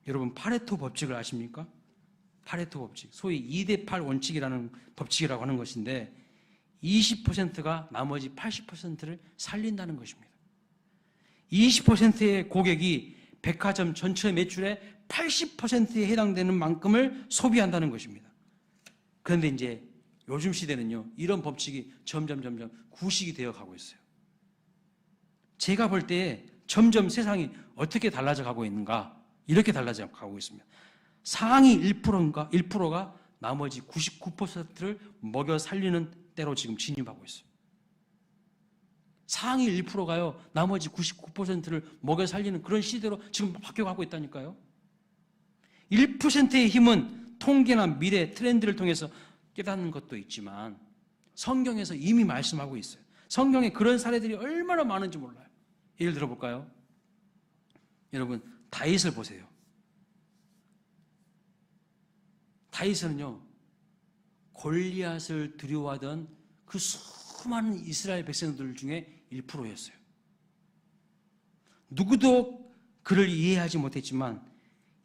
여러분, 파레토 법칙을 아십니까? 파레토 법칙, 소위 2대8 원칙이라는 법칙이라고 하는 것인데 20%가 나머지 80%를 살린다는 것입니다. 20%의 고객이 백화점 전체 매출의 80%에 해당되는 만큼을 소비한다는 것입니다. 그런데 이제 요즘 시대는요, 이런 법칙이 점점 구식이 되어 가고 있어요. 제가 볼 때 점점 세상이 어떻게 달라져 가고 있는가, 이렇게 달라져 가고 있습니다. 상위 1%가 나머지 99%를 먹여 살리는 때로 지금 진입하고 있어요. 상위 1%가요, 나머지 99%를 먹여 살리는 그런 시대로 지금 바뀌어가고 있다니까요. 1%의 힘은 통계나 미래 트렌드를 통해서 깨닫는 것도 있지만 성경에서 이미 말씀하고 있어요. 성경에 그런 사례들이 얼마나 많은지 몰라요. 예를 들어볼까요? 여러분, 다윗을 보세요. 다윗은요, 골리앗을 두려워하던 그 수많은 이스라엘 백성들 중에 1%였어요. 누구도 그를 이해하지 못했지만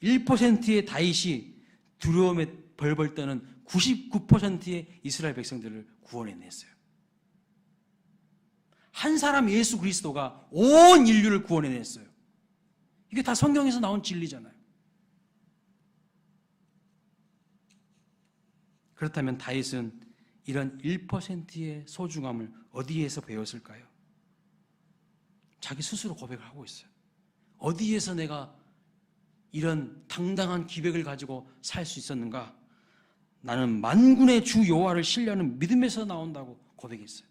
1%의 다윗이 두려움에 벌벌 떠는 99%의 이스라엘 백성들을 구원해냈어요. 한 사람 예수 그리스도가 온 인류를 구원해냈어요. 이게 다 성경에서 나온 진리잖아요. 그렇다면 다윗은 이런 1%의 소중함을 어디에서 배웠을까요? 자기 스스로 고백을 하고 있어요. 어디에서 내가 이런 당당한 기백을 가지고 살 수 있었는가? 나는 만군의 주 여호와를 신뢰하는 믿음에서 나온다고 고백했어요.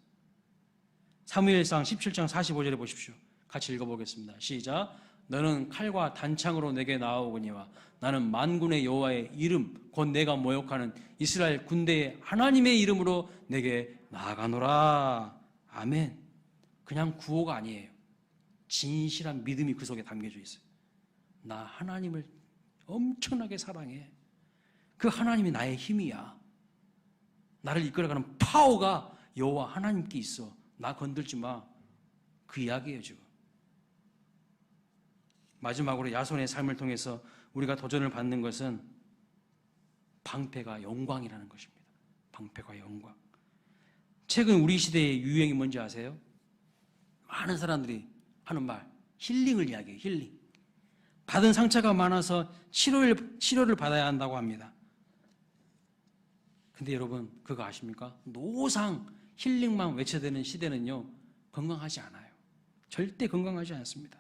사무엘상 17장 45절에 보십시오. 같이 읽어보겠습니다. 시작. 너는 칼과 단창으로 내게 나아오거니와 나는 만군의 여호와의 이름 곧 내가 모욕하는 이스라엘 군대의 하나님의 이름으로 내게 나아가노라. 아멘. 그냥 구호가 아니에요. 진실한 믿음이 그 속에 담겨져 있어요. 나 하나님을 엄청나게 사랑해. 그 하나님이 나의 힘이야. 나를 이끌어가는 파워가 여호와 하나님께 있어. 나 건들지 마. 그 이야기예요 지금. 마지막으로 야손의 삶을 통해서 우리가 도전을 받는 것은 방패가 영광이라는 것입니다. 방패가 영광. 최근 우리 시대의 유행이 뭔지 아세요? 많은 사람들이 하는 말, 힐링을 이야기해요. 힐링. 받은 상처가 많아서 치료를 받아야 한다고 합니다. 근데 여러분 그거 아십니까? 노상 힐링만 외쳐대는 시대는요, 건강하지 않아요. 절대 건강하지 않습니다.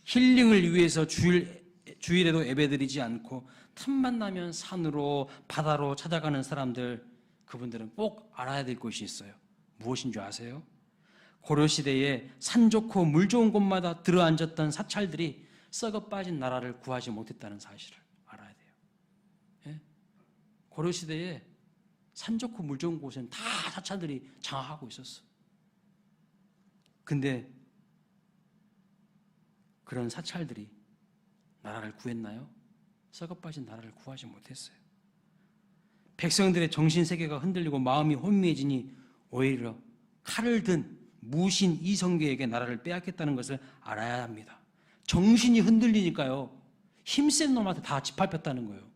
힐링을 위해서 주일에도 예배드리지 않고 틈만 나면 산으로 바다로 찾아가는 사람들, 그분들은 꼭 알아야 될 것이 있어요. 무엇인 줄 아세요? 고려시대에 산 좋고 물 좋은 곳마다 들어앉았던 사찰들이 썩어 빠진 나라를 구하지 못했다는 사실을 알아야 돼요. 예? 고려시대에 산 좋고 물 좋은 곳에는 다 사찰들이 장악하고 있었어. 근데 그런 사찰들이 나라를 구했나요? 썩어 빠진 나라를 구하지 못했어요. 백성들의 정신세계가 흔들리고 마음이 혼미해지니 오히려 칼을 든 무신 이성계에게 나라를 빼앗겠다는 것을 알아야 합니다. 정신이 흔들리니까요, 힘센 놈한테 다 짓밟혔다는 거예요.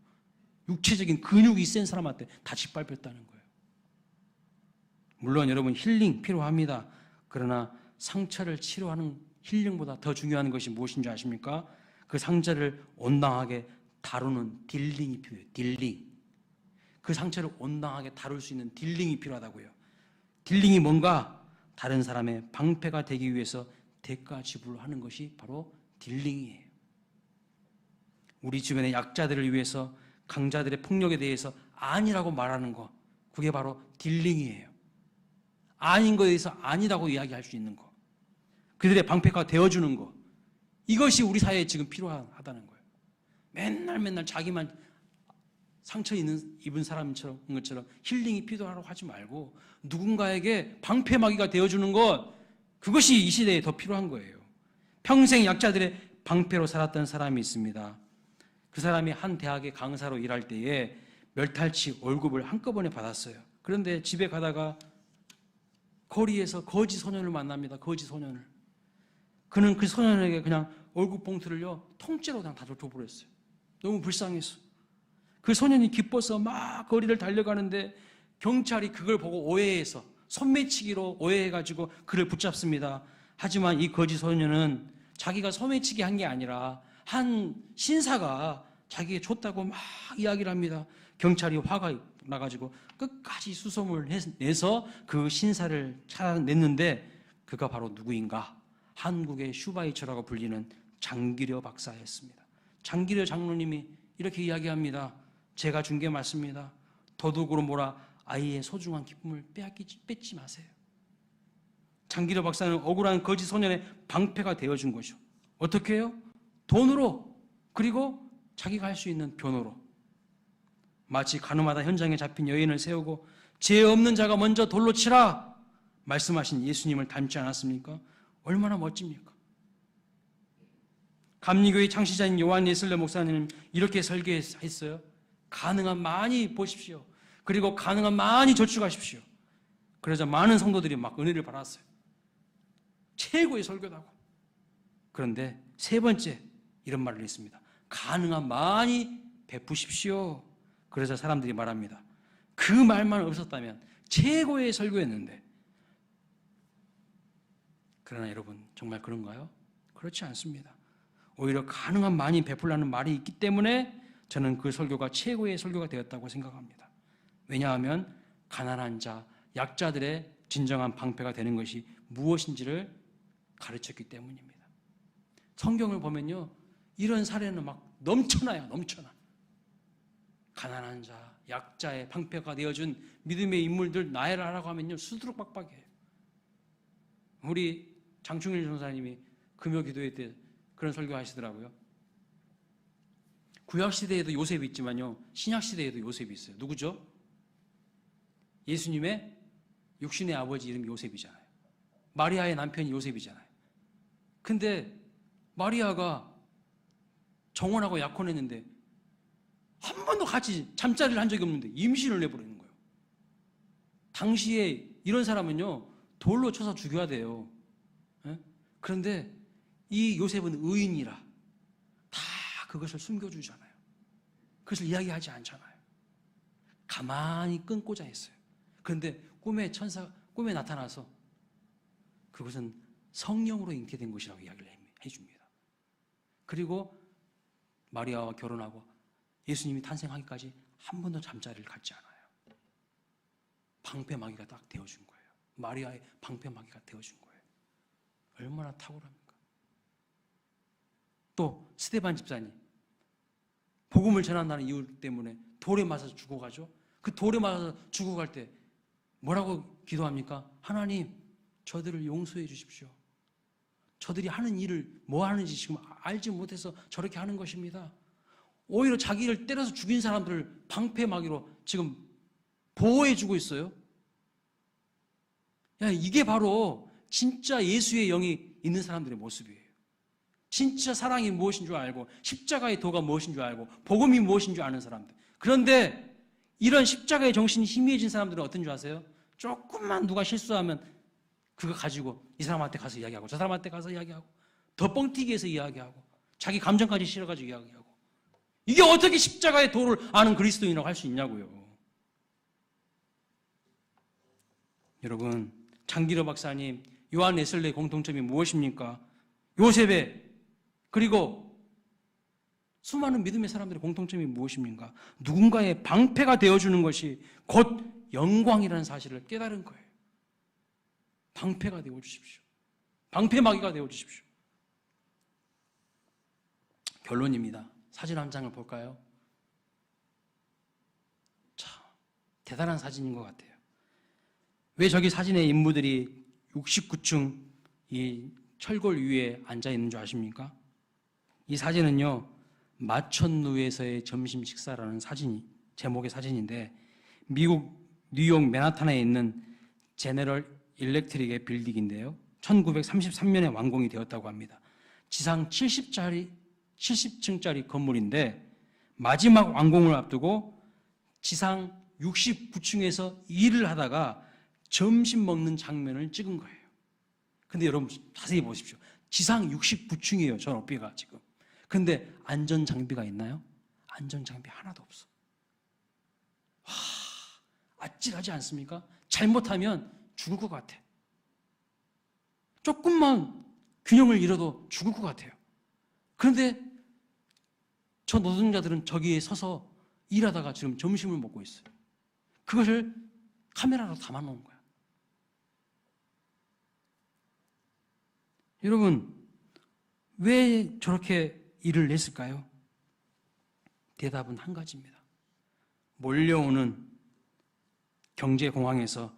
육체적인 근육이 센 사람한테 다 짓밟혔다는 거예요. 물론 여러분 힐링 필요합니다. 그러나 상처를 치료하는 힐링보다 더 중요한 것이 무엇인지 아십니까? 그 상처를 온당하게 다루는 딜링이 필요해요. 딜링. 그 상처를 온당하게 다룰 수 있는 딜링이 필요하다고요. 딜링이 뭔가? 다른 사람의 방패가 되기 위해서 대가 지불을 하는 것이 바로 딜링이에요. 우리 주변의 약자들을 위해서 강자들의 폭력에 대해서 아니라고 말하는 것, 그게 바로 딜링이에요. 아닌 거에 대해서 아니라고 이야기할 수 있는 것, 그들의 방패가 되어주는 것, 이것이 우리 사회에 지금 필요하다는 거예요. 맨날 자기만 상처 입은 사람처럼 것처럼 힐링이 필요하다고 하지 말고 누군가에게 방패막이가 되어주는 것, 그것이 이 시대에 더 필요한 거예요. 평생 약자들의 방패로 살았던 사람이 있습니다. 그 사람이 한 대학의 강사로 일할 때에 멸탈치 월급을 한꺼번에 받았어요. 그런데 집에 가다가 거리에서 거지 소년을 만납니다. 거지 소년을. 그는 그 소년에게 그냥 월급 봉투를요, 통째로 그냥 다 줘버렸어요. 너무 불쌍해서. 그 소년이 기뻐서 막 거리를 달려가는데 경찰이 그걸 보고 오해해서 소매치기로 오해해가지고 그를 붙잡습니다. 하지만 이 거지 소년은 자기가 소매치기 한 게 아니라 한 신사가 자기에게 줬다고 막 이야기를 합니다. 경찰이 화가 나가지고 끝까지 수소문을 내서 그 신사를 찾아냈는데 그가 바로 누구인가? 한국의 슈바이처라고 불리는 장기려 박사였습니다. 장기려 장로님이 이렇게 이야기합니다. 제가 준 게 맞습니다. 도둑으로 몰아 아이의 소중한 기쁨을 뺏지 마세요. 장기려 박사는 억울한 거짓 소년의 방패가 되어준 것이죠. 어떻게 해요? 돈으로, 그리고 자기가 할 수 있는 변호로. 마치 가늠하다 현장에 잡힌 여인을 세우고 죄 없는 자가 먼저 돌로 치라 말씀하신 예수님을 닮지 않았습니까? 얼마나 멋집니까? 감리교의 창시자인 요한 예슬레 목사님은 이렇게 설계했어요. 가능한 많이 보십시오. 그리고 가능한 많이 저축하십시오. 그러자 많은 성도들이 막 은혜를 받았어요. 최고의 설교다고. 그런데 세 번째 이런 말을 했습니다. 가능한 많이 베푸십시오. 그러자 사람들이 말합니다. 그 말만 없었다면 최고의 설교였는데. 그러나 여러분 정말 그런가요? 그렇지 않습니다. 오히려 가능한 많이 베풀라는 말이 있기 때문에 저는 그 설교가 최고의 설교가 되었다고 생각합니다. 왜냐하면 가난한 자, 약자들의 진정한 방패가 되는 것이 무엇인지를 가르쳤기 때문입니다. 성경을 보면요, 이런 사례는 막 넘쳐나요. 넘쳐나. 가난한 자, 약자의 방패가 되어준 믿음의 인물들 나열을 하라고 하면요, 수두룩 빡빡해요. 우리 장충일 전사님이 금요 기도회 때 그런 설교 하시더라고요. 구약시대에도 요셉이 있지만요, 신약시대에도 요셉이 있어요. 누구죠? 예수님의 육신의 아버지 이름이 요셉이잖아요. 마리아의 남편이 요셉이잖아요. 근데 마리아가 정혼하고 약혼했는데 한 번도 같이 잠자리를 한 적이 없는데 임신을 내버리는 거예요. 당시에 이런 사람은요, 돌로 쳐서 죽여야 돼요. 그런데 이 요셉은 의인이라 다 그것을 숨겨주잖아요. 그것을 이야기하지 않잖아요. 가만히 끊고자 했어요. 그런데 꿈에 나타나서 그것은 성령으로 잉태된 것이라고 이야기를 해줍니다. 그리고 마리아와 결혼하고 예수님이 탄생하기까지 한 번도 잠자리를 갖지 않아요. 방패막이가 딱 되어준 거예요. 마리아의 방패막이가 되어준 거예요. 얼마나 탁월합니까? 또 스데반 집사님, 복음을 전한다는 이유 때문에 돌에 맞아서 죽어가죠. 그 돌에 맞아서 죽어갈 때 뭐라고 기도합니까? 하나님, 저들을 용서해 주십시오. 저들이 하는 일을 뭐 하는지 지금 알지 못해서 저렇게 하는 것입니다. 오히려 자기를 때려서 죽인 사람들을 방패막이로 지금 보호해 주고 있어요. 야, 이게 바로 진짜 예수의 영이 있는 사람들의 모습이에요. 진짜 사랑이 무엇인 줄 알고 십자가의 도가 무엇인 줄 알고 복음이 무엇인 줄 아는 사람들. 그런데 이런 십자가의 정신이 희미해진 사람들은 어떤 줄 아세요? 조금만 누가 실수하면 그거 가지고 이 사람한테 가서 이야기하고 저 사람한테 가서 이야기하고 더 뻥튀기 해서 이야기하고 자기 감정까지 실어가지고 이야기하고. 이게 어떻게 십자가의 도를 아는 그리스도인이라고 할 수 있냐고요. 여러분, 장기려 박사님, 요한 웨슬레의 공통점이 무엇입니까? 요셉의, 그리고 수많은 믿음의 사람들의 공통점이 무엇입니까? 누군가의 방패가 되어주는 것이 곧 영광이라는 사실을 깨달은 거예요. 방패가 되어주십시오. 방패막이가 되어주십시오. 결론입니다. 사진 한 장을 볼까요? 참 대단한 사진인 것 같아요. 왜 저기 사진의 인물들이 69층 이 철골 위에 앉아 있는 줄 아십니까? 이 사진은요, 마천루에서의 점심 식사라는 제목의 사진인데, 미국 뉴욕 맨하탄에 있는 제너럴 일렉트릭의 빌딩인데요, 1933년에 완공이 되었다고 합니다. 지상 70층짜리 건물인데 마지막 완공을 앞두고 지상 69층에서 일을 하다가 점심 먹는 장면을 찍은 거예요. 근데 여러분 자세히 보십시오. 지상 69층이에요. 저 높이가 지금. 근데 안전장비가 있나요? 안전장비 하나도 없어. 아찔하지 않습니까? 잘못하면 죽을 것 같아. 조금만 균형을 잃어도 죽을 것 같아요. 그런데 저 노동자들은 저기에 서서 일하다가 지금 점심을 먹고 있어요. 그것을 카메라로 담아놓은 거야. 여러분, 왜 저렇게 일을 했을까요? 대답은 한 가지입니다. 몰려오는 경제공황에서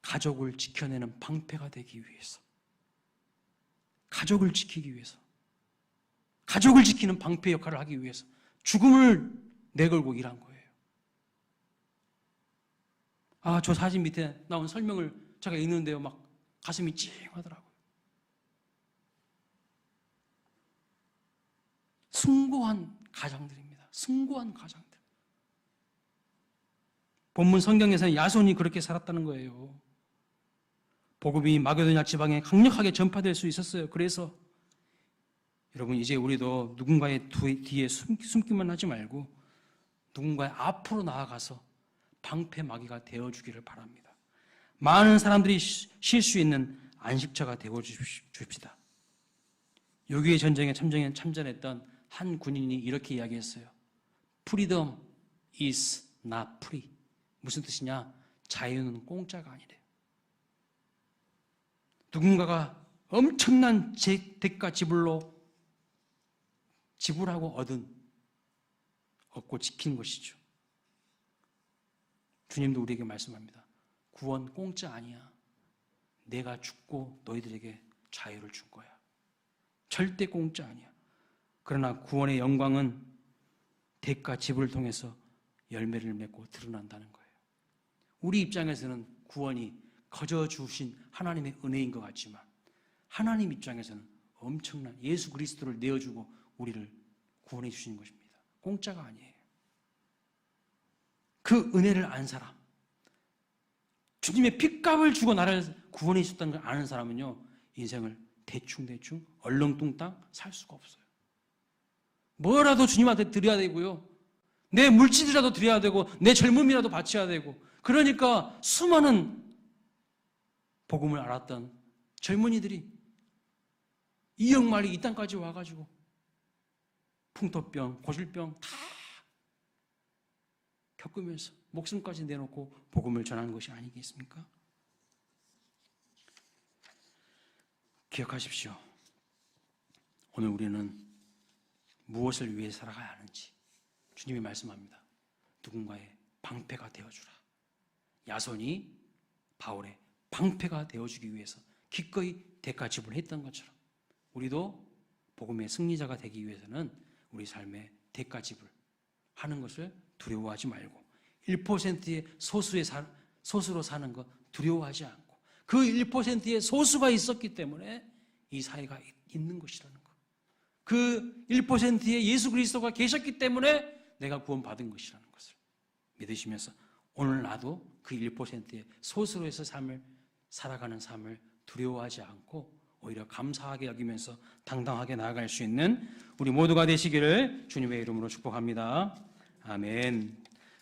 가족을 지켜내는 방패가 되기 위해서, 가족을 지키기 위해서, 가족을 지키는 방패 역할을 하기 위해서 죽음을 내걸고 일한 거예요. 저 사진 밑에 나온 설명을 제가 읽는데요, 막 가슴이 찡하더라고요. 숭고한 가장들입니다. 숭고한 가장들. 본문 성경에서는 야손이 그렇게 살았다는 거예요. 복음이 마게도냐 지방에 강력하게 전파될 수 있었어요. 그래서 여러분, 이제 우리도 누군가의 뒤에 숨기만 하지 말고 누군가의 앞으로 나아가서 방패막이가 되어주기를 바랍니다. 많은 사람들이 쉴 수 있는 안식처가 되어줍시다. 6.25 전쟁에 참전했던 한 군인이 이렇게 이야기했어요. Freedom is not free. 무슨 뜻이냐? 자유는 공짜가 아니래요. 누군가가 엄청난 대가 지불하고 얻고 지킨 것이죠. 주님도 우리에게 말씀합니다. 구원 공짜 아니야. 내가 죽고 너희들에게 자유를 준 거야. 절대 공짜 아니야. 그러나 구원의 영광은 대가 지불을 통해서 열매를 맺고 드러난다는 거예요. 우리 입장에서는 구원이 거저 주신 하나님의 은혜인 것 같지만 하나님 입장에서는 엄청난 예수 그리스도를 내어주고 우리를 구원해 주시는 것입니다. 공짜가 아니에요. 그 은혜를 아는 사람, 주님의 핏값을 주고 나를 구원해 주셨다는 걸 아는 사람은요, 인생을 대충 얼렁뚱땅 살 수가 없어요. 뭐라도 주님한테 드려야 되고요, 내 물질이라도 드려야 되고 내 젊음이라도 바쳐야 되고, 그러니까 수많은 복음을 알았던 젊은이들이 2억 마리 이 땅까지 와가지고 풍토병, 고질병 다 겪으면서 목숨까지 내놓고 복음을 전하는 것이 아니겠습니까? 기억하십시오. 오늘 우리는 무엇을 위해 살아가야 하는지 주님이 말씀합니다. 누군가의 방패가 되어주라. 야손이 바울의 방패가 되어주기 위해서 기꺼이 대가 지불했던 것처럼 우리도 복음의 승리자가 되기 위해서는 우리 삶의 대가 지불하는 것을 두려워하지 말고 1%의 소수로 사는 것 두려워하지 않고 그 1%의 소수가 있었기 때문에 이 사회가 있는 것이라는 것, 그 1%의 예수 그리스도가 계셨기 때문에 내가 구원받은 것이라는 것을 믿으시면서 오늘 나도 그 1%의 소수로에서 살아가는 삶을 두려워하지 않고 오히려 감사하게 여기면서 당당하게 나아갈 수 있는 우리 모두가 되시기를 주님의 이름으로 축복합니다. 아멘.